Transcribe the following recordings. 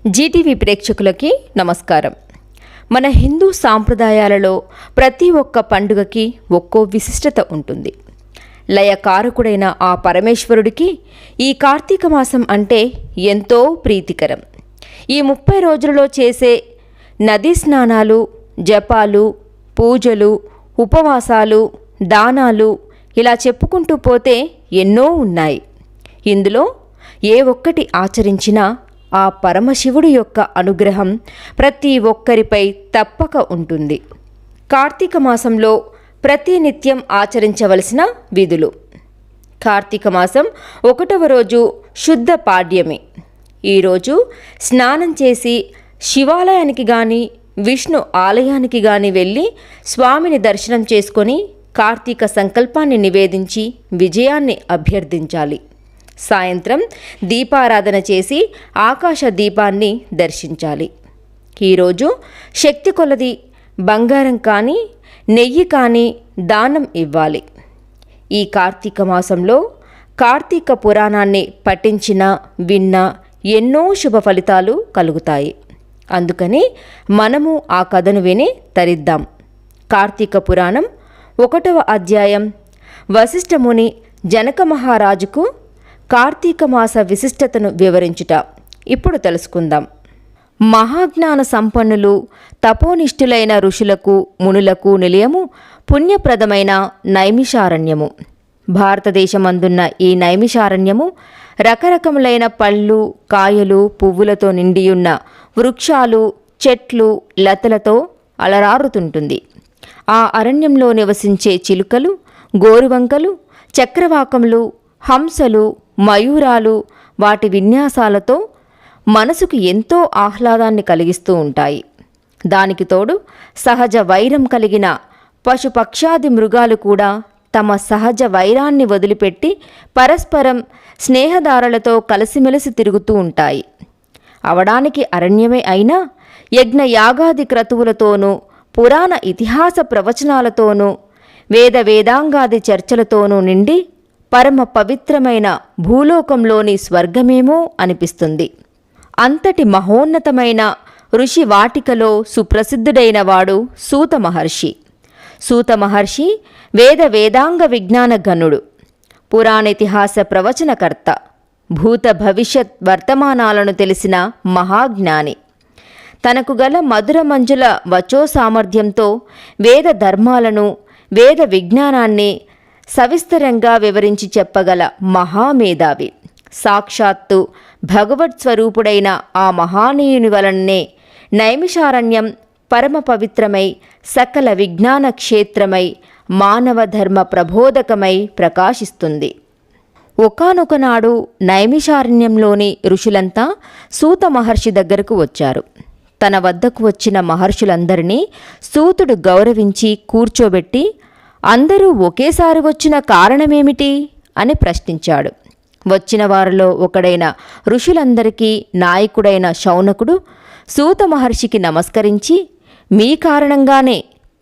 Zee TV ప్రేక్షకులకి నమస్కారం. మన హిందూ సాంప్రదాయాలలో ప్రతి ఒక్క పండుగకి ఒక్కో విశిష్టత ఉంటుంది. లయకారకుడైన ఆ పరమేశ్వరుడికి ఈ కార్తీక మాసం అంటే ఎంతో ప్రీతికరం. ఈ 30 రోజులలో చేసే నదీ స్నానాలు, జపాలు, పూజలు, ఉపవాసాలు, దానాలు ఇలా చెప్పుకుంటూ పోతే ఎన్నో ఉన్నాయి. ఇందులో ఏ ఒక్కటి ఆచరించినా ఆ పరమశివుడి యొక్క అనుగ్రహం ప్రతి ఒక్కరిపై తప్పక ఉంటుంది. కార్తీక మాసంలో ప్రతినిత్యం ఆచరించవలసిన విధులు. కార్తీక మాసం 1వ రోజు శుద్ధ పాడ్యమి. ఈరోజు స్నానం చేసి శివాలయానికి కానీ విష్ణు ఆలయానికి కానీ వెళ్ళి స్వామిని దర్శనం చేసుకొని కార్తీక సంకల్పాన్ని నివేదించి విజయాన్ని అభ్యర్థించాలి. సాయంత్రం దీపారాధన చేసి ఆకాశ దీపాన్ని దర్శించాలి. ఈరోజు శక్తి కొలది బంగారం కానీ నెయ్యి కానీ దానం ఇవ్వాలి. ఈ కార్తీక మాసంలో కార్తీక పురాణాన్ని పఠించినా విన్నా ఎన్నో శుభ ఫలితాలు కలుగుతాయి. అందుకని మనము ఆ కథను విని తరిద్దాం. కార్తీక పురాణం 1వ అధ్యాయం. వశిష్ఠముని జనక మహారాజుకు కార్తీక మాస విశిష్టతను వివరించుట ఇప్పుడు తెలుసుకుందాం. మహాజ్ఞాన సంపన్నులు తపోనిష్ఠులైన ఋషులకు మునులకు నిలయము పుణ్యప్రదమైన నైమిషారణ్యము. భారతదేశమందున్న ఈ నైమిషారణ్యము రకరకములైన పళ్ళు, కాయలు, పువ్వులతో నిండియున్న వృక్షాలు, చెట్లు, లతలతో అలరారుతుంటుంది. ఆ అరణ్యంలో నివసించే చిలుకలు, గోరువంకలు, చక్రవాకములు, హంసలు, మయూరాలు వాటి విన్యాసాలతో మనసుకు ఎంతో ఆహ్లాదాన్ని కలిగిస్తూ ఉంటాయి. దానికి తోడు సహజ వైరం కలిగిన పశుపక్షాది మృగాలు కూడా తమ సహజ వైరాన్ని వదిలిపెట్టి పరస్పరం స్నేహదారులతో కలిసిమెలిసి తిరుగుతూ ఉంటాయి. అవడానికి అరణ్యమే అయినా యజ్ఞ యాగాది క్రతువులతోనూ పురాణ ఇతిహాస ప్రవచనాలతోనూ వేదాంగాది చర్చలతోనూ నిండి పరమ పవిత్రమైన భూలోకంలోని స్వర్గమేమో అనిపిస్తుంది. అంతటి మహోన్నతమైన ఋషి వాటికలో సుప్రసిద్ధుడైన వాడు సూత మహర్షి. సూత మహర్షి వేదాంగ విజ్ఞాన గణుడు, పురాణితిహాస ప్రవచనకర్త, భూత భవిష్యత్ వర్తమానాలను తెలిసిన మహాజ్ఞాని. తనకు గల మధుర మంజుల వచో సామర్థ్యంతో వేద ధర్మాలను, వేద విజ్ఞానాన్ని సవిస్తరంగా వివరించి చెప్పగల మహామేధావి. సాక్షాత్తు భగవత్ స్వరూపుడైన ఆ మహానీయుని వలననే నైమిషారణ్యం పరమ పవిత్రమై సకల విజ్ఞాన క్షేత్రమై మానవ ధర్మ ప్రబోధకమై ప్రకాశిస్తుంది. ఒకానొకనాడు నైమిషారణ్యంలోని ఋషులంతా సూత మహర్షి దగ్గరకు వచ్చారు. తన వద్దకు వచ్చిన మహర్షులందరినీ సూతుడు గౌరవించి కూర్చోబెట్టి అందరూ ఒకేసారి వచ్చిన కారణమేమిటి అని ప్రశ్నించాడు. వచ్చిన వారిలో ఒకడైన ఋషులందరికీ నాయకుడైన శౌనకుడు సూత మహర్షికి నమస్కరించి, మీ కారణంగానే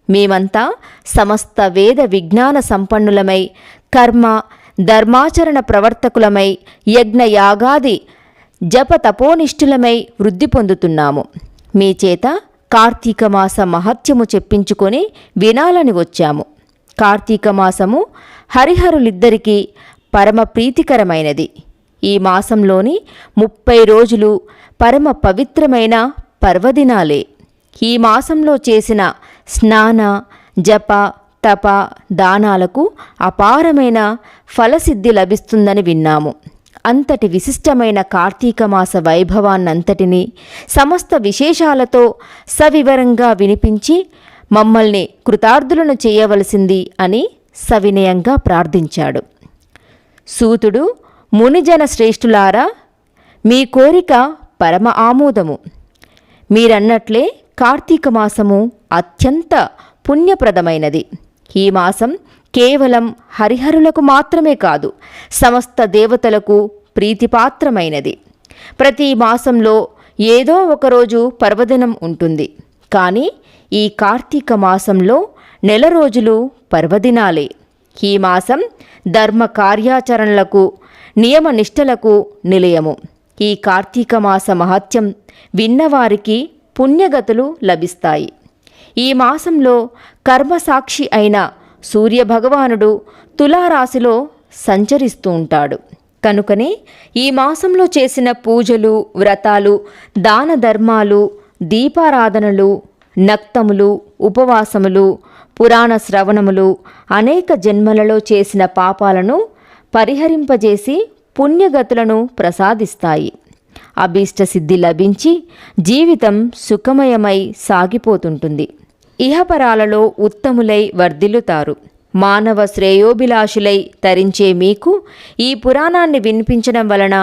మేమంతా సమస్త వేద విజ్ఞాన సంపన్నులమై కర్మ ధర్మాచరణ ప్రవర్తకులమై యజ్ఞ యాగాది జప తపోనిష్ఠులమై వృద్ధి పొందుతున్నాము. మీ చేత కార్తీక మాస మహత్యము చెప్పించుకొని వినాలని వచ్చాము. కార్తీక మాసము హరిహరులిద్దరికీ పరమ ప్రీతికరమైనది. ఈ మాసంలోని 30 రోజులు పరమ పవిత్రమైన పర్వదినాలే. ఈ మాసంలో చేసిన స్నాన, జప, తప, దానాలకు అపారమైన ఫలసిద్ధి లభిస్తుందని విన్నాము. అంతటి విశిష్టమైన కార్తీక మాస వైభవాన్నంతటినీ సమస్త విశేషాలతో సవివరంగా వినిపించి మమ్మల్ని కృతార్థులను చేయవలసింది అని సవినయంగా ప్రార్థించాడు. సూతుడు, మునిజన శ్రేష్ఠులారా, మీ కోరిక పరమ ఆమోదము. మీరన్నట్లే కార్తీక మాసము అత్యంత పుణ్యప్రదమైనది. ఈ మాసం కేవలం హరిహరులకు మాత్రమే కాదు, సమస్త దేవతలకు ప్రీతిపాత్రమైనది. ప్రతి మాసంలో ఏదో ఒకరోజు పర్వదినం ఉంటుంది. కానీ ఈ కార్తీక మాసంలో 1 రోజులు పర్వదినాలే. ఈ మాసం ధర్మ కార్యాచరణలకు నియమనిష్టలకు నిలయము. ఈ కార్తీక మాస మహత్యం విన్నవారికి పుణ్యగతులు లభిస్తాయి. ఈ మాసంలో కర్మసాక్షి అయిన సూర్యభగవానుడు తులారాశిలో సంచరిస్తూ ఉంటాడు. కనుకనే ఈ మాసంలో చేసిన పూజలు, వ్రతాలు, దాన ధర్మాలు, దీపారాధనలు, నక్తములు, ఉపవాసములు, పురాణ శ్రవణములు అనేక జన్మలలో చేసిన పాపాలను పరిహరింపజేసి పుణ్యగతులను ప్రసాదిస్తాయి. అభీష్టసిద్ధి లభించి జీవితం సుఖమయమై సాగిపోతుంటుంది. ఇహపరాలలో ఉత్తములై వర్ధిల్లుతారు. మానవ శ్రేయోభిలాషులై తరించే మీకు ఈ పురాణాన్ని వినిపించడం వలన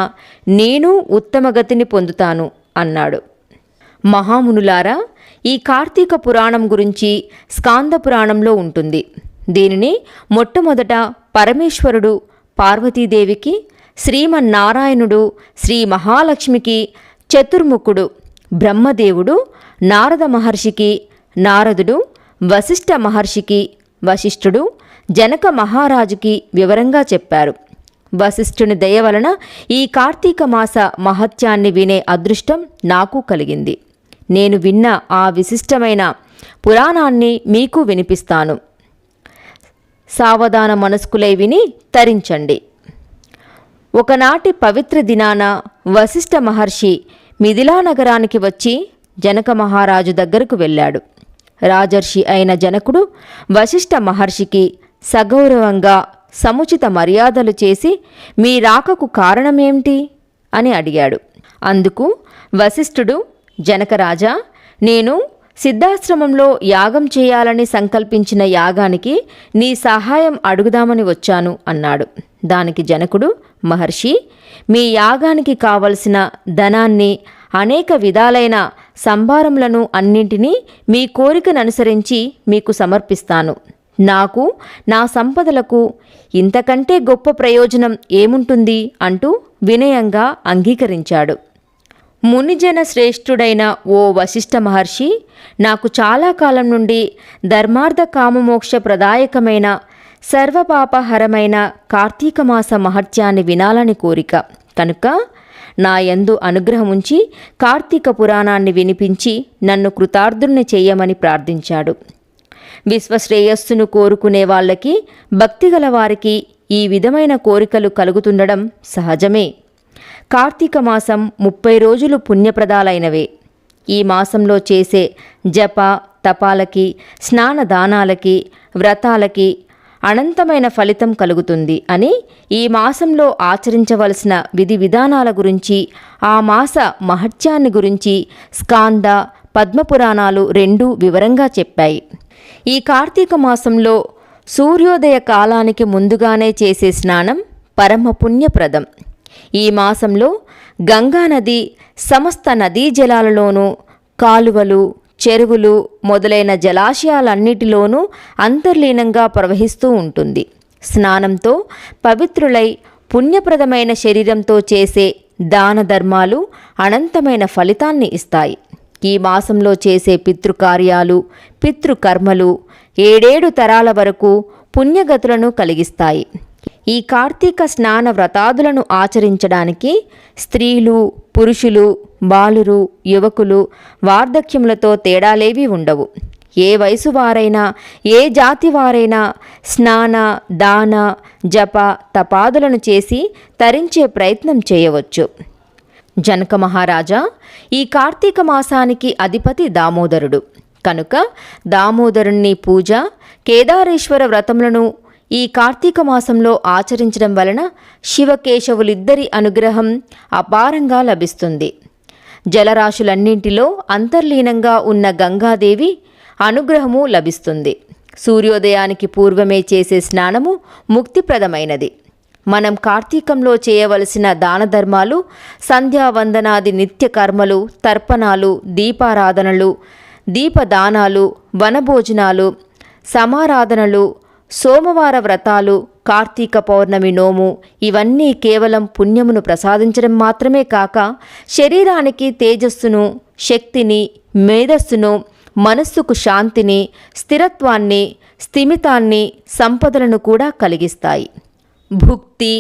నేను ఉత్తమగతిని పొందుతాను అన్నాడు. మహామునులారా, ఈ కార్తీక పురాణం గురించి స్కాంద పురాణంలో ఉంటుంది. దీనిని మొట్టమొదట పరమేశ్వరుడు పార్వతీదేవికి, శ్రీమన్నారాయణుడు శ్రీ మహాలక్ష్మికి, చతుర్ముఖుడు బ్రహ్మదేవుడు నారద మహర్షికి, నారదుడు వశిష్ఠ మహర్షికి, వశిష్ఠుడు జనక మహారాజుకి వివరంగా చెప్పారు. వశిష్ఠుని దయ వలన ఈ కార్తీక మాస మహత్యాన్ని వినే అదృష్టం నాకు కలిగింది. నేను విన్న ఆ విశిష్టమైన పురాణాన్ని మీకు వినిపిస్తాను. సావధాన మనస్కులై విని తరించండి. ఒకనాటి పవిత్ర దినాన వశిష్ఠ మహర్షి మిథిలా నగరానికి వచ్చి జనక మహారాజు దగ్గరకు వెళ్ళాడు. రాజర్షి అయిన జనకుడు వశిష్ఠ మహర్షికి సగౌరవంగా సముచిత మర్యాదలు చేసి మీ రాకకు కారణమేమిటి అని అడిగాడు. అందుకు వశిష్ఠుడు, జనకరాజా, నేను సిద్ధాశ్రమంలో యాగం చేయాలని సంకల్పించిన యాగానికి నీ సహాయం అడుగుదామని వచ్చాను అన్నాడు. దానికి జనకుడు, మహర్షి, మీ యాగానికి కావలసిన ధనాన్ని, అనేక విధాలైన సంభారములను అన్నింటినీ మీ కోరికననుసరించి మీకు సమర్పిస్తాను. నాకు, నా సంపదలకు ఇంతకంటే గొప్ప ప్రయోజనం ఏముంటుంది అంటూ వినయంగా అంగీకరించాడు. మునిజన శ్రేష్ఠుడైన ఓ వశిష్ఠ మహర్షి, నాకు చాలా కాలం నుండి ధర్మార్థ కామమోక్ష ప్రదాయకమైన సర్వపాపహరమైన కార్తీక మాస మహత్యాన్ని వినాలని కోరిక. కనుక నా యందు అనుగ్రహముంచి కార్తీక పురాణాన్ని వినిపించి నన్ను కృతార్థుణ్ణి చెయ్యమని ప్రార్థించాడు. విశ్వశ్రేయస్సును కోరుకునే వాళ్ళకి, భక్తిగల వారికి ఈ విధమైన కోరికలు కలుగుతుండడం సహజమే. కార్తీక మాసం 30 రోజులు పుణ్యప్రదాలైనవే. ఈ మాసంలో చేసే జప తపాలకి, స్నానదానాలకి, వ్రతాలకి అనంతమైన ఫలితం కలుగుతుంది అని, ఈ మాసంలో ఆచరించవలసిన విధి విధానాల గురించి, ఆ మాస మహత్యాన్ని గురించి స్కాంద, పద్మపురాణాలు రెండూ వివరంగా చెప్పాయి. ఈ కార్తీక మాసంలో సూర్యోదయ కాలానికి ముందుగానే చేసే స్నానం పరమ పుణ్యప్రదం. ఈ మాసంలో గంగానది సమస్త నదీ జలాలలోనూ, కాలువలు, చెరువులు మొదలైన జలాశయాలన్నిటిలోనూ అంతర్లీనంగా ప్రవహిస్తూ ఉంటుంది. స్నానంతో పవిత్రులై పుణ్యప్రదమైన శరీరంతో చేసే దాన ధర్మాలు అనంతమైన ఫలితాన్ని ఇస్తాయి. ఈ మాసంలో చేసే పితృకార్యాలు, పితృకర్మలు 7 తరాల వరకు పుణ్యగతులను కలిగిస్తాయి. ఈ కార్తీక స్నాన వ్రతాదులను ఆచరించడానికి స్త్రీలు, పురుషులు, బాలురు, యువకులు, వార్ధక్యములతో తేడాలేవీ ఉండవు. ఏ వయసు వారైనా, ఏ జాతి వారైనా స్నాన, దాన, జప తపాదులను చేసి తరించే ప్రయత్నం చేయవచ్చు. జనక మహారాజా, ఈ కార్తీక మాసానికి అధిపతి దామోదరుడు. కనుక దామోదరుణ్ణి పూజ, కేదారేశ్వర వ్రతములను ఈ కార్తీక మాసంలో ఆచరించడం వలన శివకేశవులిద్దరి అనుగ్రహం అపారంగా లభిస్తుంది. జలరాశులన్నింటిలో అంతర్లీనంగా ఉన్న గంగాదేవి అనుగ్రహము లభిస్తుంది. సూర్యోదయానికి పూర్వమే చేసే స్నానము ముక్తిప్రదమైనది. మనం కార్తీకంలో చేయవలసిన దాన ధర్మాలు, సంధ్యావందనాది నిత్య కర్మలు, తర్పణాలు, దీపారాధనలు, దీపదానాలు, వనభోజనాలు, సమారాధనలు, సోమవార వ్రతాలు, కార్తీక పౌర్ణమి నోము ఇవన్నీ కేవలం పుణ్యమును ప్రసాదించడం మాత్రమే కాక శరీరానికి తేజస్సును, శక్తిని, మేధస్సును, మనస్సుకు శాంతిని, స్థిరత్వాన్ని, స్థిమితాన్ని, సంపదలను కూడా కలిగిస్తాయి. భుక్తి,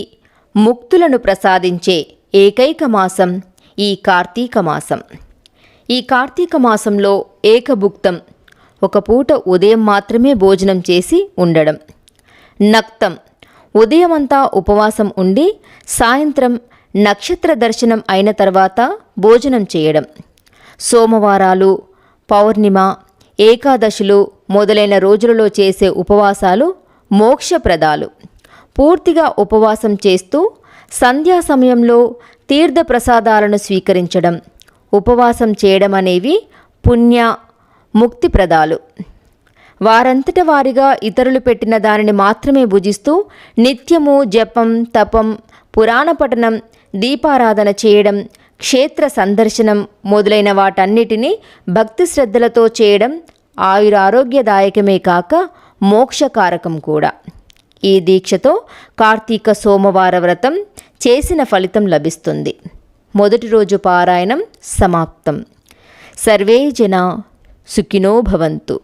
ముక్తులను ప్రసాదించే ఏకైక మాసం ఈ కార్తీక మాసం. ఈ కార్తీక మాసంలో ఏకభుక్తం, ఒక పూట ఉదయం మాత్రమే భోజనం చేసి ఉండడం. నక్తం, ఉదయమంతా ఉపవాసం ఉండి సాయంత్రం నక్షత్ర దర్శనం అయిన తర్వాత భోజనం చేయడం. సోమవారాలు, పౌర్ణిమ, ఏకాదశులు మొదలైన రోజులలో చేసే ఉపవాసాలు మోక్షప్రదాలు. పూర్తిగా ఉపవాసం చేస్తూ సంధ్యా సమయంలో తీర్థప్రసాదాలను స్వీకరించడం, ఉపవాసం చేయడం అనేవి పుణ్య ముక్తిప్రదాలు. వారంతట వారిగా ఇతరులు పెట్టిన దానిని మాత్రమే భుజిస్తూ నిత్యము జపం, తపం, పురాణ పఠనం, దీపారాధన చేయడం, క్షేత్ర సందర్శనం మొదలైన వాటన్నిటినీ భక్తి శ్రద్ధలతో చేయడం ఆయురారోగ్యదాయకమే కాక మోక్షకారకం కూడా. ఈ దీక్షతో కార్తీక సోమవార వ్రతం చేసిన ఫలితం లభిస్తుంది. మొదటి రోజు పారాయణం సమాప్తం. సర్వే జనా సుఖినో భవంతు.